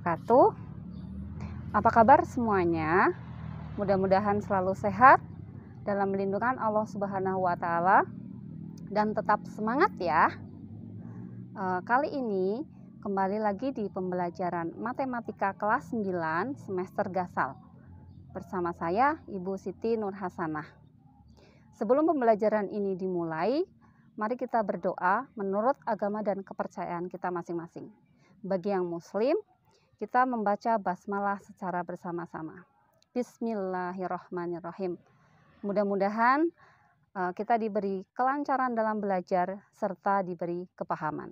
wabarakatuh. Apa kabar semuanya? Mudah-mudahan selalu sehat dalam lindungan Allah Subhanahu wa Ta'ala dan tetap semangat ya. Kali ini kembali lagi di pembelajaran matematika kelas 9 semester Gasal bersama saya Ibu Siti Nur Hasanah. Sebelum pembelajaran ini dimulai, mari kita berdoa menurut agama dan kepercayaan kita masing-masing. Bagi yang muslim, kita membaca basmalah secara bersama-sama. Bismillahirrahmanirrahim. Mudah-mudahan kita diberi kelancaran dalam belajar serta diberi kepahaman.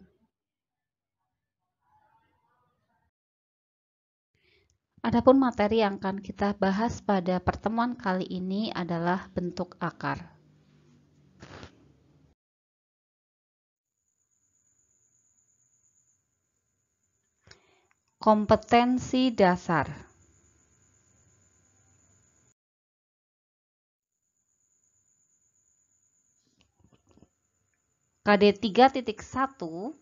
Adapun materi yang akan kita bahas pada pertemuan kali ini adalah bentuk akar. Kompetensi dasar. KD 3.1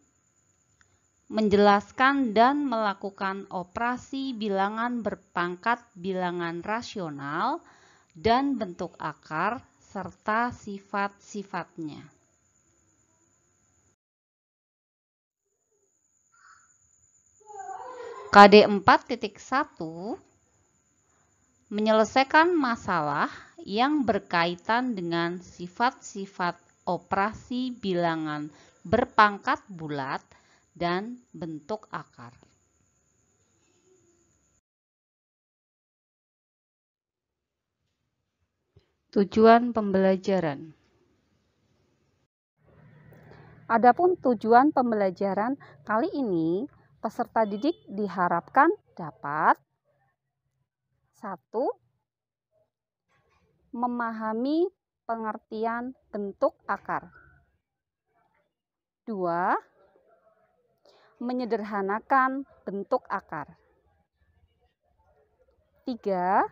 menjelaskan dan melakukan operasi bilangan berpangkat bilangan rasional dan bentuk akar serta sifat-sifatnya. KD 4.1 menyelesaikan masalah yang berkaitan dengan sifat-sifat operasi bilangan berpangkat bulat dan bentuk akar. Tujuan pembelajaran. Adapun tujuan pembelajaran kali ini, peserta didik diharapkan dapat 1. Memahami pengertian bentuk akar. 2. Menyederhanakan bentuk akar. 3.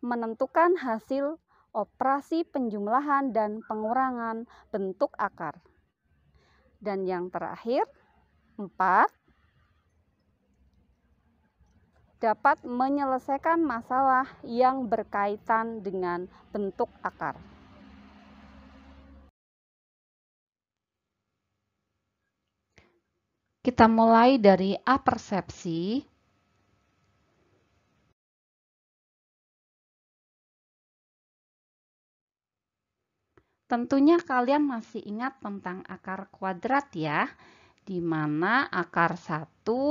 Menentukan hasil operasi penjumlahan dan pengurangan bentuk akar. Dan yang terakhir, 4. Dapat menyelesaikan masalah yang berkaitan dengan bentuk akar. Kita mulai dari apersepsi. Tentunya kalian masih ingat tentang akar kuadrat ya, di mana akar 1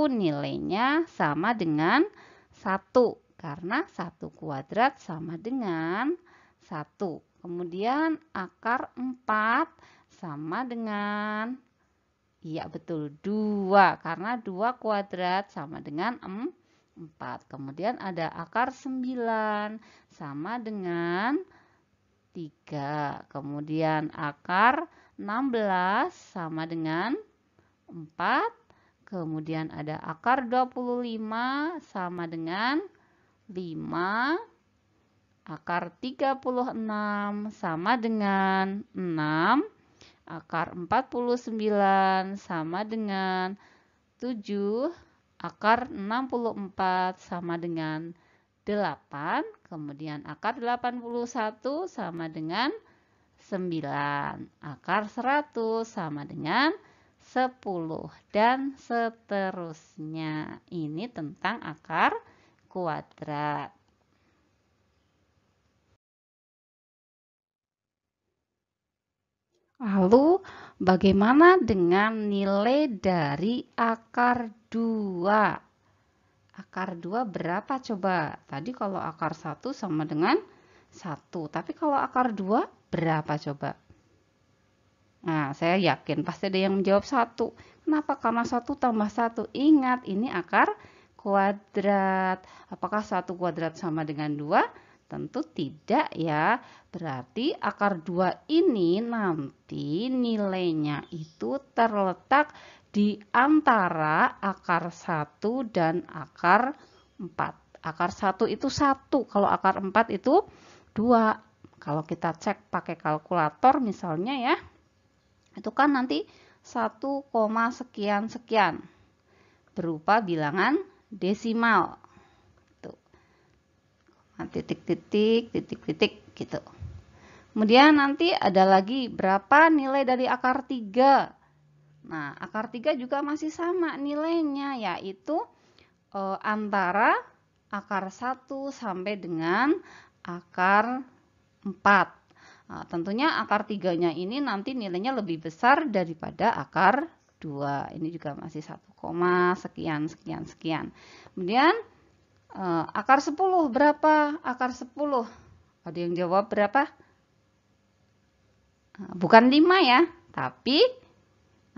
nilainya sama dengan 1, karena 1 kuadrat sama dengan 1. Kemudian akar 4 sama dengan, iya betul, 2, karena 2 kuadrat sama dengan 4. Kemudian ada akar 9 sama dengan 3. Kemudian akar 16 sama dengan 4. Kemudian ada akar 25 sama dengan 5. Akar 36 sama dengan 6. Akar 49 sama dengan 7. Akar 64 sama dengan 8. Kemudian akar 81 sama dengan 9. Akar 100 sama dengan 10. Dan seterusnya. Ini tentang akar kuadrat. Lalu bagaimana dengan nilai dari akar 2? Akar 2 berapa coba? Tadi kalau akar 1 sama dengan 1. Tapi kalau akar 2 berapa coba? Nah, saya yakin pasti ada yang menjawab 1. Kenapa? Karena 1 tambah 1. Ingat, ini akar kuadrat. Apakah 1 kuadrat sama dengan 2? Tentu tidak ya. Berarti akar 2 ini nanti nilainya itu terletak di antara akar 1 dan akar 4. Akar 1 itu 1, kalau akar 4 itu 2. Kalau kita cek pakai kalkulator misalnya ya, itu kan nanti 1, sekian-sekian. berupa bilangan desimal. Tuh. Titik-titik, titik-titik gitu. Kemudian nanti ada lagi berapa nilai dari akar 3. Nah, akar 3 juga masih sama nilainya, yaitu antara akar 1 sampai dengan akar 4. Nah, tentunya akar 3-nya ini nanti nilainya lebih besar daripada akar 2. Ini juga masih 1, sekian, sekian, sekian. Kemudian akar 10 berapa? Akar 10. Ada yang jawab berapa? Bukan 5 ya, tapi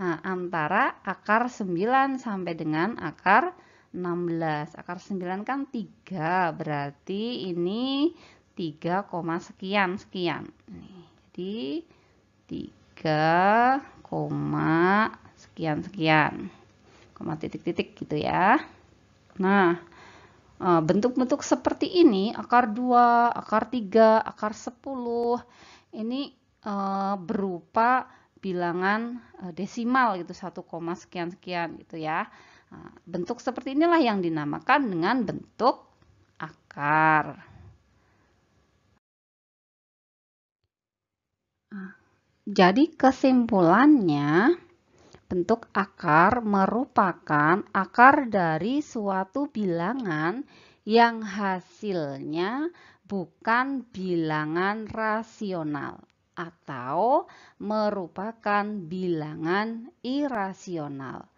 antara akar 9 sampai dengan akar 16. Akar 9 kan 3, berarti ini 3, sekian sekian. Jadi 3, sekian sekian. Koma titik-titik gitu ya. Nah, bentuk-bentuk seperti ini, akar 2, akar 3, akar 10, ini berupa bilangan desimal gitu, 1, sekian sekian gitu ya. Nah, bentuk seperti inilah yang dinamakan dengan bentuk akar. Jadi kesimpulannya, bentuk akar merupakan akar dari suatu bilangan yang hasilnya bukan bilangan rasional atau merupakan bilangan irasional.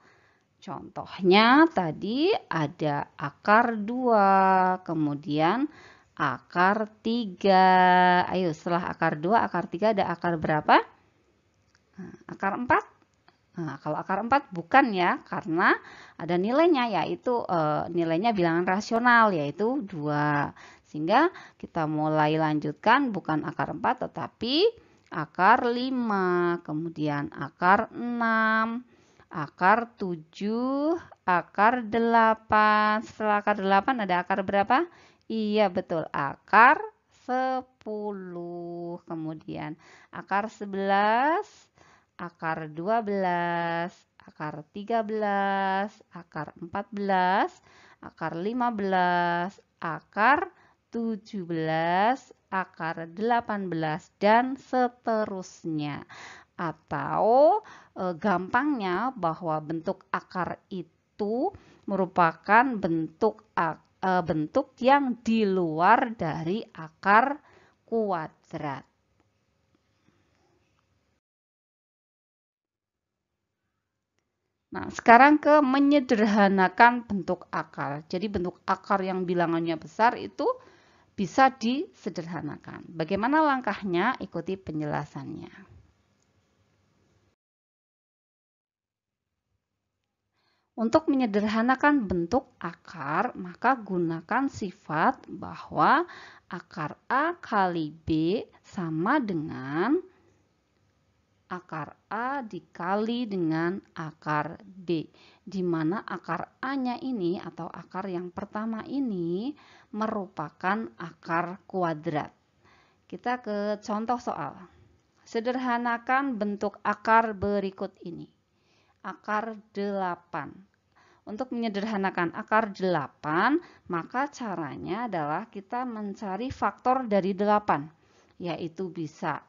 Contohnya tadi ada akar 2, kemudian akar 3. Ayo, setelah akar 2, akar 3 ada akar berapa? Akar 4. Nah, kalau akar 4 bukan ya, karena ada nilainya, yaitu nilainya bilangan rasional, yaitu 2. Sehingga kita mulai lanjutkan bukan akar 4, tetapi akar 5, kemudian akar 6, akar 7, akar 8. Setelah akar 8 ada akar berapa? Iya, betul, akar 10. Kemudian akar 11, akar 12, akar 13, akar 14, akar 15, akar 17, akar 18, dan seterusnya. Atau gampangnya bahwa bentuk akar itu merupakan bentuk yang di luar dari akar kuadrat. Nah, sekarang ke menyederhanakan bentuk akar. Jadi bentuk akar yang bilangannya besar itu bisa disederhanakan. Bagaimana langkahnya? Ikuti penjelasannya. Untuk menyederhanakan bentuk akar, maka gunakan sifat bahwa akar A kali B sama dengan akar A dikali dengan akar B, di mana akar A-nya ini atau akar yang pertama ini merupakan akar kuadrat. Kita ke contoh soal. Sederhanakan bentuk akar berikut ini. Akar 8. Untuk menyederhanakan akar 8, maka caranya adalah kita mencari faktor dari 8, yaitu bisa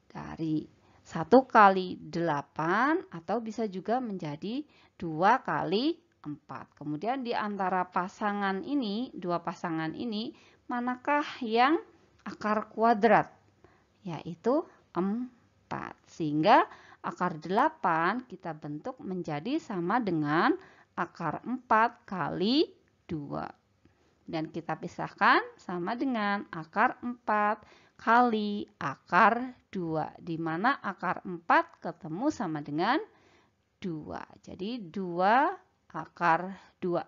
dari 1 kali 8 atau bisa juga menjadi 2 kali 4. Kemudian di antara pasangan ini, dua pasangan ini, manakah yang akar kuadrat? Yaitu 4. Sehingga akar 8 kita bentuk menjadi sama dengan akar 4 kali 2. Dan kita pisahkan sama dengan akar 4 kali akar 2, di mana akar 4 ketemu sama dengan 2. Jadi 2 akar 2.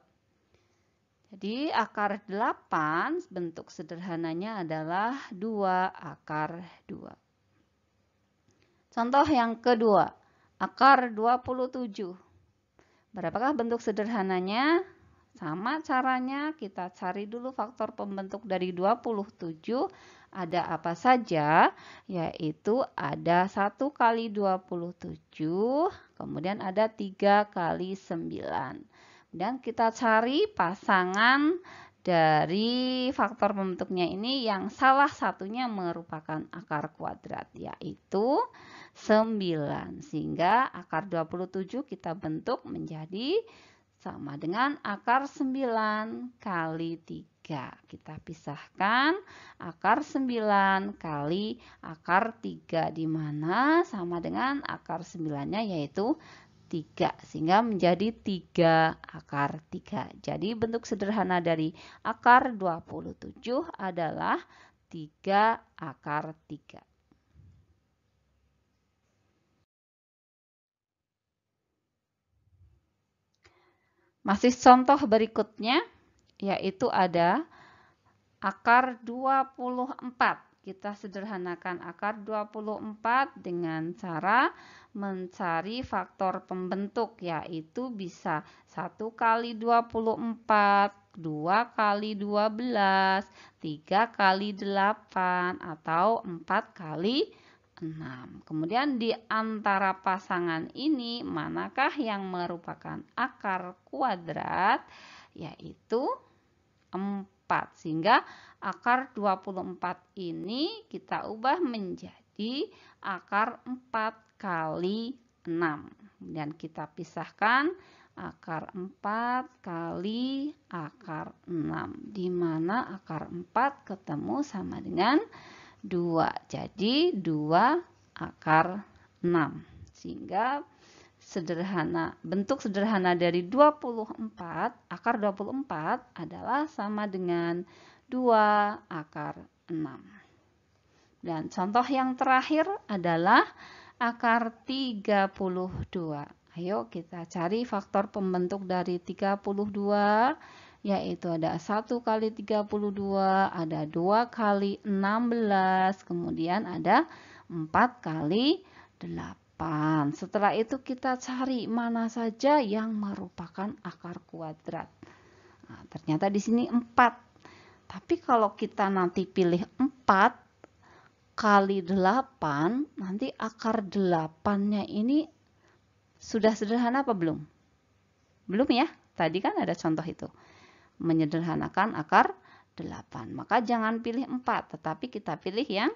Jadi akar 8 bentuk sederhananya adalah 2 akar 2. Contoh yang kedua, akar 27. Berapakah bentuk sederhananya? Sama caranya, kita cari dulu faktor pembentuk dari 27. Ada apa saja? Yaitu ada 1 kali 27, kemudian ada 3 kali 9. Dan kita cari pasangan dari faktor pembentuknya ini yang salah satunya merupakan akar kuadrat, yaitu 9. Sehingga akar 27 kita bentuk menjadi sama dengan akar 9 kali 3. Kita pisahkan akar 9 kali akar 3, di mana sama dengan akar 9-nya yaitu 3. Sehingga menjadi 3 akar 3. Jadi bentuk sederhana dari akar 27 adalah 3 akar 3. Masih contoh berikutnya, yaitu ada akar 24. Kita sederhanakan akar 24 dengan cara mencari faktor pembentuk, yaitu bisa 1 kali 24, 2 kali 12, 3 kali 8, atau 4 kali 6. Kemudian di antara pasangan ini, manakah yang merupakan akar kuadrat? Yaitu 4. Sehingga akar 24 ini kita ubah menjadi akar 4 kali 6. Dan kita pisahkan akar 4 kali akar 6, di mana akar 4 ketemu sama dengan 2. Jadi 2 akar 6. Sehingga bentuk sederhana dari 24, akar 24 adalah sama dengan 2 akar 6. Dan contoh yang terakhir adalah akar 32. Ayo kita cari faktor pembentuk dari 32. Yaitu ada 1 kali 32, ada 2 kali 16, kemudian ada 4 kali 8. Setelah itu kita cari mana saja yang merupakan akar kuadrat. Nah, ternyata di sini 4. Tapi kalau kita nanti pilih 4 kali 8, nanti akar 8-nya ini sudah sederhana apa belum? Belum ya? Tadi kan ada contoh itu. Menyederhanakan akar 8. Maka jangan pilih 4, tetapi kita pilih yang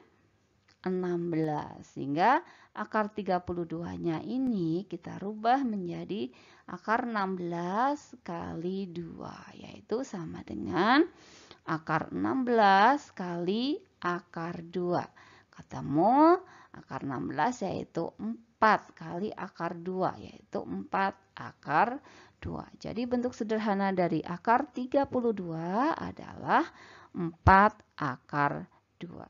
16. Sehingga akar 32-nya ini kita rubah menjadi akar 16 kali 2, yaitu sama dengan akar 16 kali akar 2. Ketemu akar 16 yaitu 4 kali akar 2, yaitu 4 akar 2. Jadi bentuk sederhana dari akar 32 adalah 4 akar 2.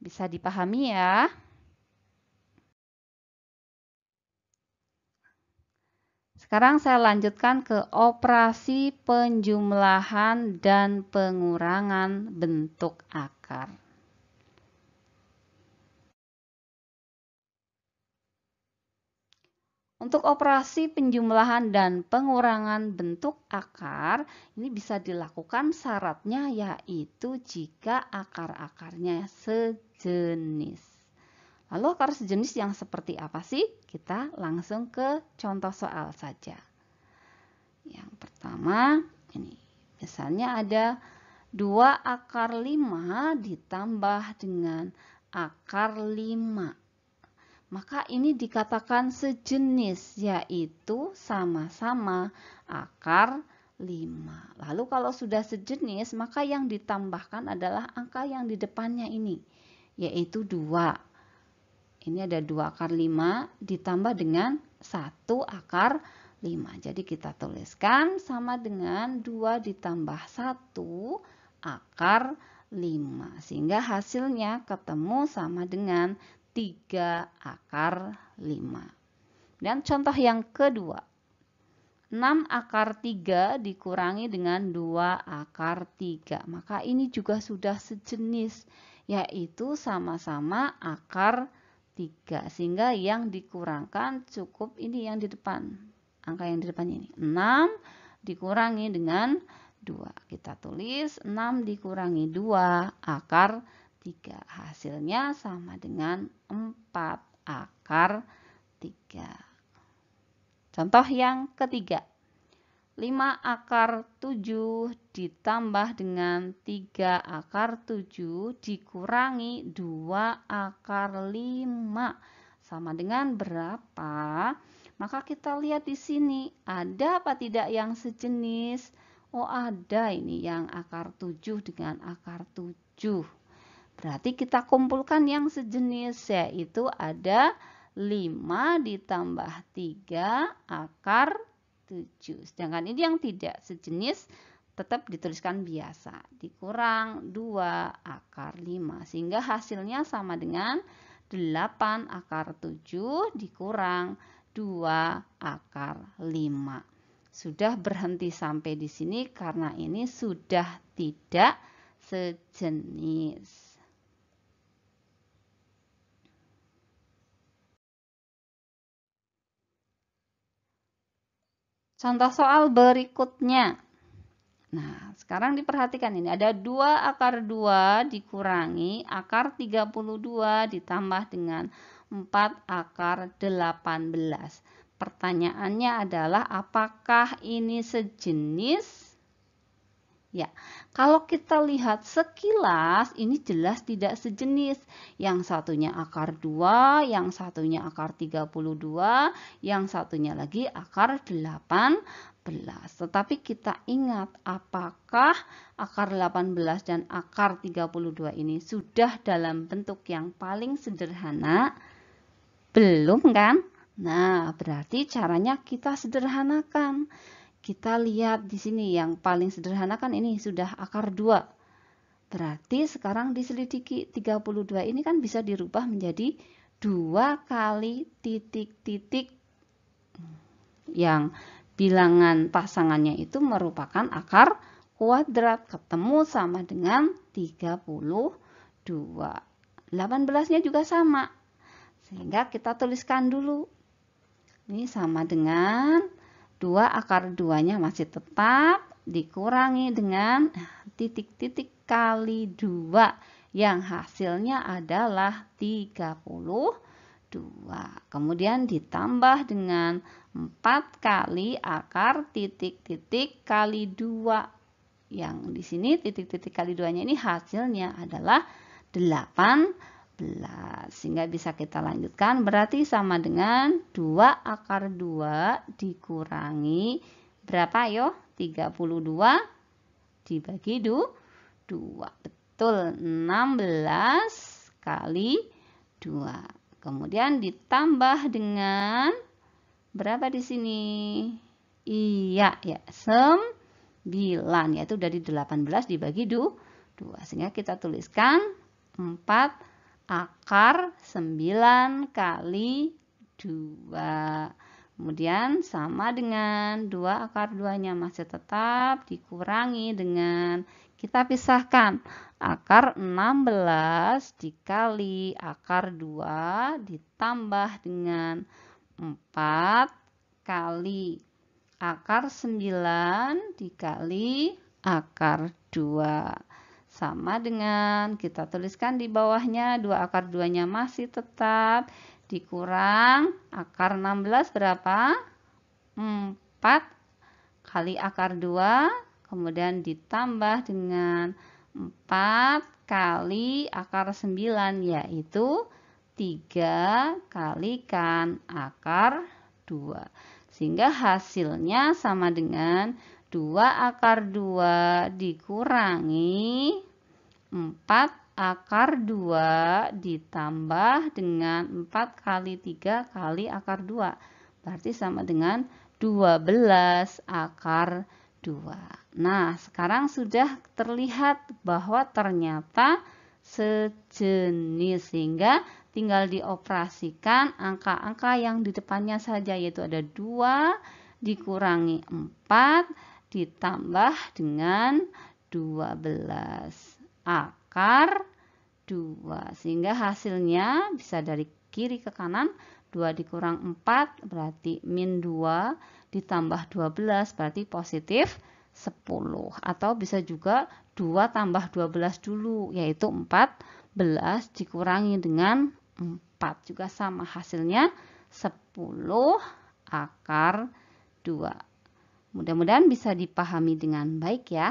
Bisa dipahami ya? Sekarang saya lanjutkan ke operasi penjumlahan dan pengurangan bentuk akar. Untuk operasi penjumlahan dan pengurangan bentuk akar, ini bisa dilakukan syaratnya yaitu jika akar-akarnya sejenis. Lalu akar sejenis yang seperti apa sih? Kita langsung ke contoh soal saja. Yang pertama, ini misalnya ada 2 akar 5 ditambah dengan akar 5. Maka ini dikatakan sejenis, yaitu sama-sama akar 5. Lalu kalau sudah sejenis, maka yang ditambahkan adalah angka yang di depannya ini, yaitu 2. Ini ada 2 akar 5 ditambah dengan 1 akar 5. Jadi kita tuliskan sama dengan 2 ditambah 1 akar 5. Sehingga hasilnya ketemu sama dengan 3 akar 5. Dan contoh yang kedua, 6 akar 3 dikurangi dengan 2 akar 3. Maka ini juga sudah sejenis, yaitu sama-sama akar 3. Sehingga yang dikurangkan cukup ini yang di depan. Angka yang di depan ini. 6 dikurangi dengan 2. Kita tulis 6 dikurangi 2 akar 3. Hasilnya sama dengan 4 akar 3. Contoh yang ketiga. 5 akar 7 ditambah dengan 3 akar 7 dikurangi 2 akar 5 sama dengan berapa? Maka kita lihat di sini, ada apa tidak yang sejenis? Oh, ada ini yang akar 7 dengan akar 7. Berarti kita kumpulkan yang sejenis, yaitu ada 5 ditambah 3 akar 7. Sedangkan ini yang tidak sejenis tetap dituliskan biasa. Dikurang 2 akar 5. Sehingga hasilnya sama dengan 8 akar 7 dikurang 2 akar 5. Sudah berhenti sampai di sini karena ini sudah tidak sejenis. Contoh soal berikutnya. Nah, sekarang diperhatikan ini. Ada 2 akar 2 dikurangi akar 32 ditambah dengan 4 akar 18. Pertanyaannya adalah apakah ini sejenis? Ya, kalau kita lihat sekilas ini jelas tidak sejenis. Yang satunya akar 2, yang satunya akar 32, yang satunya lagi akar 18. Tetapi kita ingat apakah akar 18 dan akar 32 ini sudah dalam bentuk yang paling sederhana? Belum kan? Nah, berarti caranya kita sederhanakan. Kita lihat di sini yang paling sederhana kan ini sudah akar 2. Berarti sekarang diselidiki 32 ini kan bisa dirubah menjadi 2 kali titik-titik yang bilangan pasangannya itu merupakan akar kuadrat. Ketemu sama dengan 32. 18-nya juga sama. Sehingga kita tuliskan dulu. Ini sama dengan 2 akar 2-nya masih tetap dikurangi dengan titik-titik kali 2 yang hasilnya adalah 32. Kemudian ditambah dengan 4 kali akar titik-titik kali 2. Yang di sini titik-titik kali 2-nya ini hasilnya adalah 18. Sehingga bisa kita lanjutkan, berarti sama dengan 2 akar 2 dikurangi berapa yo? 32 dibagi 2. Betul, 16 kali 2. Kemudian ditambah dengan berapa di sini? Iya, ya, 9, yaitu dari 18 dibagi 2. Sehingga kita tuliskan 4 akar 9 kali 2. Kemudian sama dengan 2 akar 2-nya masih tetap dikurangi dengan, kita pisahkan, akar 16 dikali akar 2 ditambah dengan 4 kali akar 9 dikali akar 2. Sama dengan, kita tuliskan di bawahnya 2 akar 2-nya masih tetap dikurang akar 16 berapa? 4 kali akar 2, kemudian ditambah dengan 4 kali akar 9, yaitu 3 kalikan akar 2. Sehingga hasilnya sama dengan 2 akar 2 dikurangi 4 akar 2 ditambah dengan 4 kali 3 kali akar 2. Berarti sama dengan 12 akar 2. Nah, sekarang sudah terlihat bahwa ternyata sejenis, sehingga tinggal dioperasikan angka-angka yang di depannya saja, yaitu ada 2 dikurangi 4 ditambah dengan 12 akar 2. Sehingga hasilnya bisa dari kiri ke kanan, 2 dikurang 4 berarti min 2, ditambah 12 berarti positif 10. Atau bisa juga 2 tambah 12 dulu, yaitu 14 dikurangi dengan 4. Juga sama hasilnya 10 akar 2. Mudah-mudahan bisa dipahami dengan baik ya.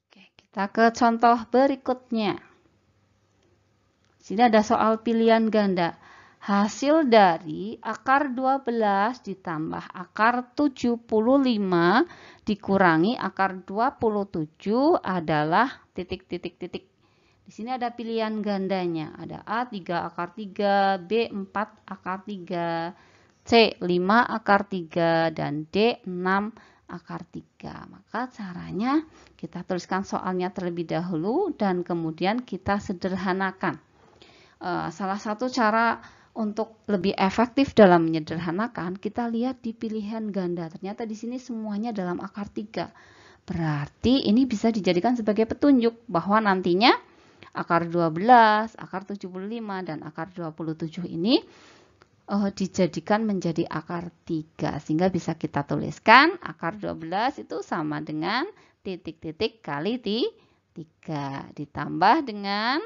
Oke, kita ke contoh berikutnya. Sini ada soal pilihan ganda. Hasil dari akar 12 ditambah akar 75 dikurangi akar 27 adalah titik-titik-titik. Di sini ada pilihan gandanya. Ada A 3 akar 3, B 4 akar 3, C 5 akar 3, dan D 6 akar 3. Maka caranya kita tuliskan soalnya terlebih dahulu dan kemudian kita sederhanakan. Salah satu cara untuk lebih efektif dalam menyederhanakan, kita lihat di pilihan ganda. Ternyata di sini semuanya dalam akar 3. Berarti ini bisa dijadikan sebagai petunjuk bahwa nantinya akar 12, akar 75, dan akar 27 ini dijadikan menjadi akar 3. Sehingga bisa kita tuliskan akar 12 itu sama dengan titik-titik kali 3. Ditambah dengan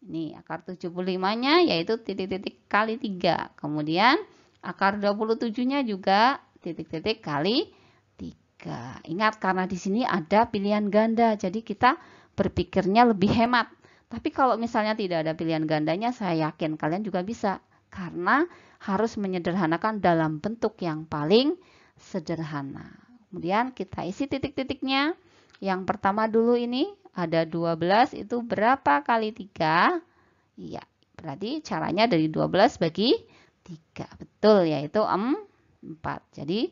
ini akar 75-nya yaitu titik-titik kali 3. Kemudian akar 27-nya juga titik-titik kali 3. Ingat karena di sini ada pilihan ganda, jadi kita berpikirnya lebih hemat. Tapi kalau misalnya tidak ada pilihan gandanya, saya yakin kalian juga bisa. Karena harus menyederhanakan dalam bentuk yang paling sederhana. Kemudian kita isi titik-titiknya. Yang pertama dulu ini ada 12 itu berapa kali 3? Iya, berarti caranya dari 12 bagi 3. Betul, yaitu 4. Jadi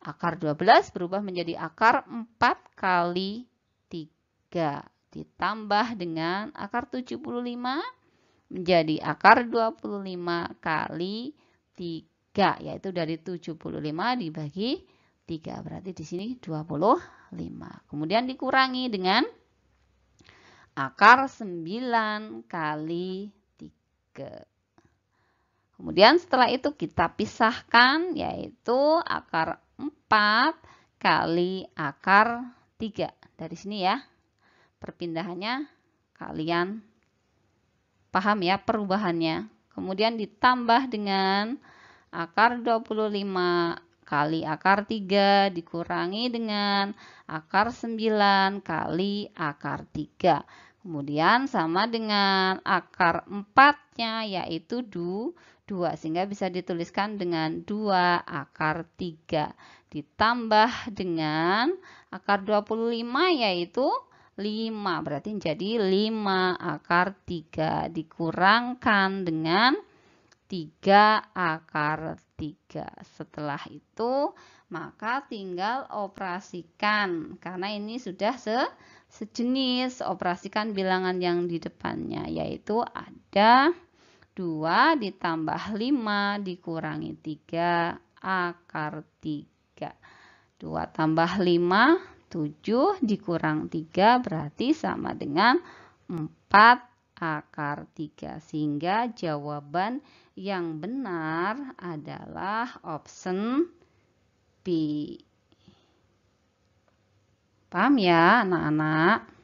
akar 12 berubah menjadi akar 4 kali 3. Ditambah dengan akar 75 menjadi akar 25 kali 3, yaitu dari 75 dibagi 3. Berarti di sini 25. Kemudian dikurangi dengan akar 9 kali 3. Kemudian setelah itu kita pisahkan, yaitu akar 4 kali akar 3. Dari sini ya. Perpindahannya kalian paham ya perubahannya. Kemudian ditambah dengan akar 25 kali akar 3 dikurangi dengan akar 9 kali akar 3. Kemudian sama dengan akar 4-nya yaitu 2, sehingga bisa dituliskan dengan 2 akar 3. Ditambah dengan akar 25 yaitu 5, berarti jadi 5 akar 3 dikurangkan dengan 3 akar 3. Setelah itu maka tinggal operasikan, karena ini sudah sejenis. Operasikan bilangan yang di depannya, yaitu ada 2 ditambah 5 dikurangi 3 akar 3. 2 tambah 5, 7 dikurang 3 berarti sama dengan 4 akar 3. Sehingga jawaban yang benar adalah option B. Paham ya anak-anak?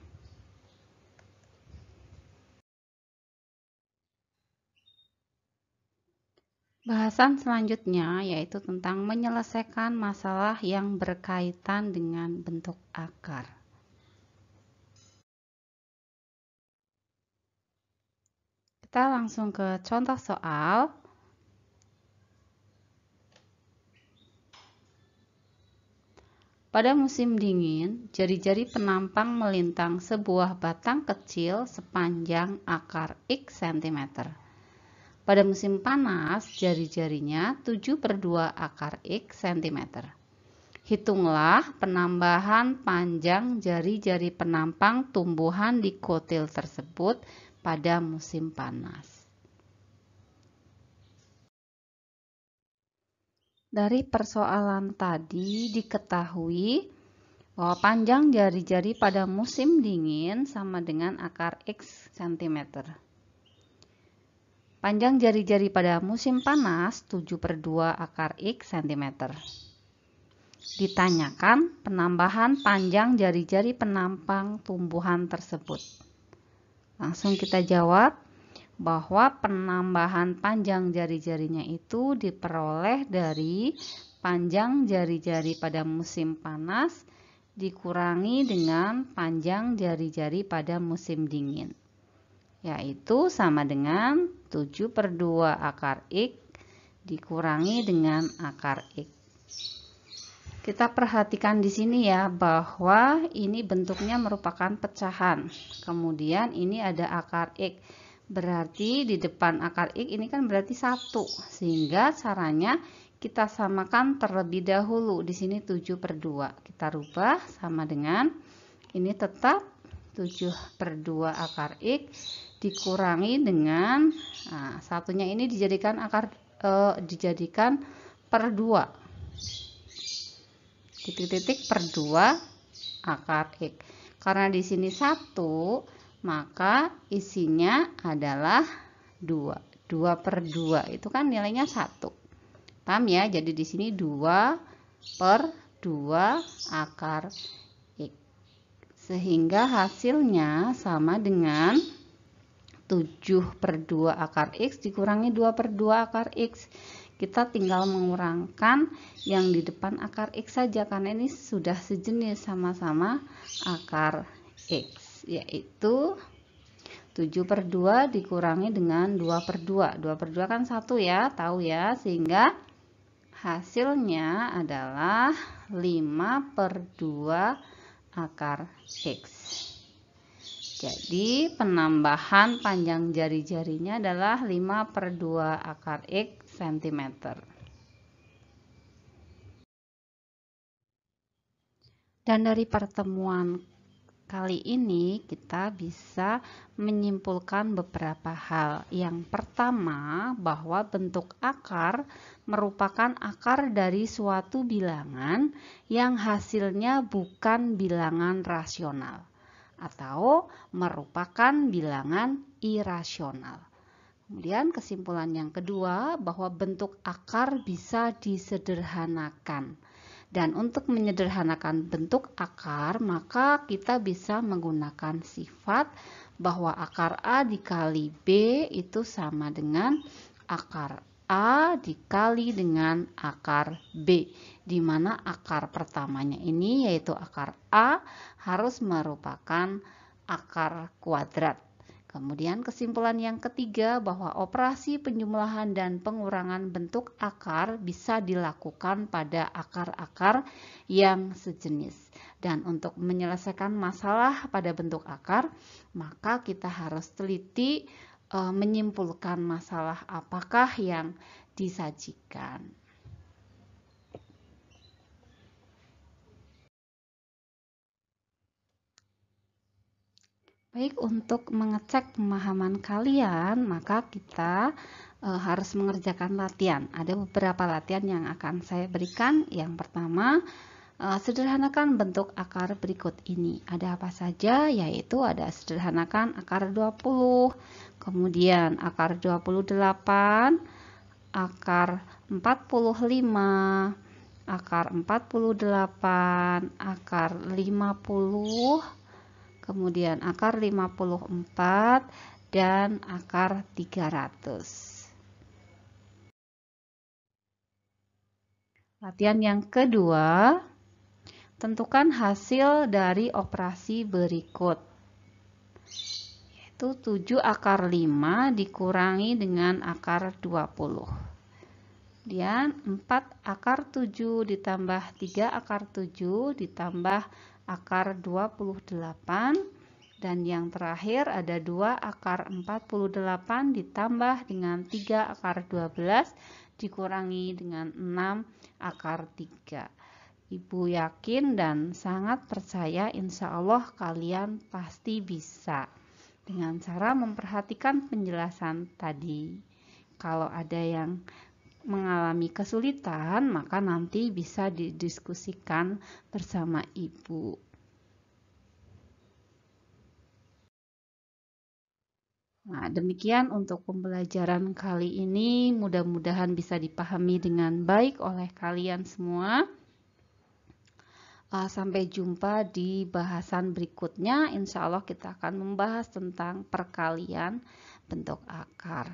Bahasan selanjutnya yaitu tentang menyelesaikan masalah yang berkaitan dengan bentuk akar. Kita langsung ke contoh soal. Pada musim dingin, jari-jari penampang melintang sebuah batang kecil sepanjang akar X cm. Pada musim panas, jari-jarinya 7/2 akar X cm. Hitunglah penambahan panjang jari-jari penampang tumbuhan di kutil tersebut pada musim panas. Dari persoalan tadi diketahui bahwa panjang jari-jari pada musim dingin sama dengan akar X cm. Panjang jari-jari pada musim panas 7/2 akar X cm. Ditanyakan penambahan panjang jari-jari penampang tumbuhan tersebut. Langsung kita jawab bahwa penambahan panjang jari-jarinya itu diperoleh dari panjang jari-jari pada musim panas dikurangi dengan panjang jari-jari pada musim dingin, yaitu sama dengan 7/2 akar X dikurangi dengan akar X. Kita perhatikan di sini ya, bahwa ini bentuknya merupakan pecahan. Kemudian ini ada akar X. Berarti di depan akar X ini kan berarti 1. Sehingga caranya kita samakan terlebih dahulu. Di sini 7/2. Kita rubah sama dengan ini tetap 7/2 akar X dikurangi dengan satunya ini dijadikan dijadikan per 2. Titik-titik per 2 akar X. Karena di sini 1, maka isinya adalah 2. 2/2 itu kan nilainya 1. Paham ya? Jadi di sini 2/2 akar X. Sehingga hasilnya sama dengan 7/2 akar X dikurangi 2/2 akar X. Kita tinggal mengurangkan yang di depan akar X saja, karena ini sudah sejenis sama-sama akar X, yaitu 7/2 dikurangi dengan 2/2. 2/2 kan 1 ya, tahu ya, sehingga hasilnya adalah 5/2 akar X. Jadi penambahan panjang jari-jarinya adalah 5/2 akar X cm. Dan dari pertemuan kali ini kita bisa menyimpulkan beberapa hal. Yang pertama, bahwa bentuk akar merupakan akar dari suatu bilangan yang hasilnya bukan bilangan rasional atau merupakan bilangan irasional. Kemudian kesimpulan yang kedua, bahwa bentuk akar bisa disederhanakan. Dan untuk menyederhanakan bentuk akar, maka kita bisa menggunakan sifat bahwa akar A dikali B itu sama dengan akar A dikali dengan akar B, di mana akar pertamanya ini yaitu akar A harus merupakan akar kuadrat. Kemudian kesimpulan yang ketiga, bahwa operasi penjumlahan dan pengurangan bentuk akar bisa dilakukan pada akar-akar yang sejenis. Dan untuk menyelesaikan masalah pada bentuk akar, maka kita harus teliti menyimpulkan masalah apakah yang disajikan. Baik, untuk mengecek pemahaman kalian, maka kita harus mengerjakan latihan. Ada beberapa latihan yang akan saya berikan. Yang pertama, sederhanakan bentuk akar berikut ini. Ada apa saja? Yaitu ada sederhanakan akar 20, kemudian akar 28, akar 45, akar 48, akar 50, kemudian akar 54, dan akar 300. Latihan yang kedua, tentukan hasil dari operasi berikut, yaitu 7 akar 5 dikurangi dengan akar 20. Kemudian 4 akar 7 ditambah 3 akar 7 ditambah akar 28, dan yang terakhir ada 2 akar 48 ditambah dengan 3 akar 12 dikurangi dengan 6 akar 3. Ibu yakin dan sangat percaya insya Allah kalian pasti bisa dengan cara memperhatikan penjelasan tadi. Kalau ada yang mengalami kesulitan, maka nanti bisa didiskusikan bersama ibu. Nah, demikian untuk pembelajaran kali ini. Mudah-mudahan bisa dipahami dengan baik oleh kalian semua. Sampai jumpa di bahasan berikutnya. Insya Allah kita akan membahas tentang perkalian bentuk akar.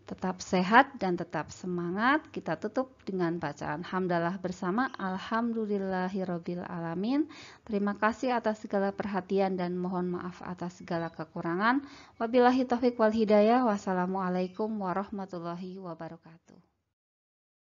Tetap sehat dan tetap semangat. Kita tutup dengan bacaan hamdalah bersama. Alhamdulillahirabbil alamin. Terima kasih atas segala perhatian dan mohon maaf atas segala kekurangan. Wabillahi taufik wal hidayah. Wassalamualaikum warahmatullahi wabarakatuh.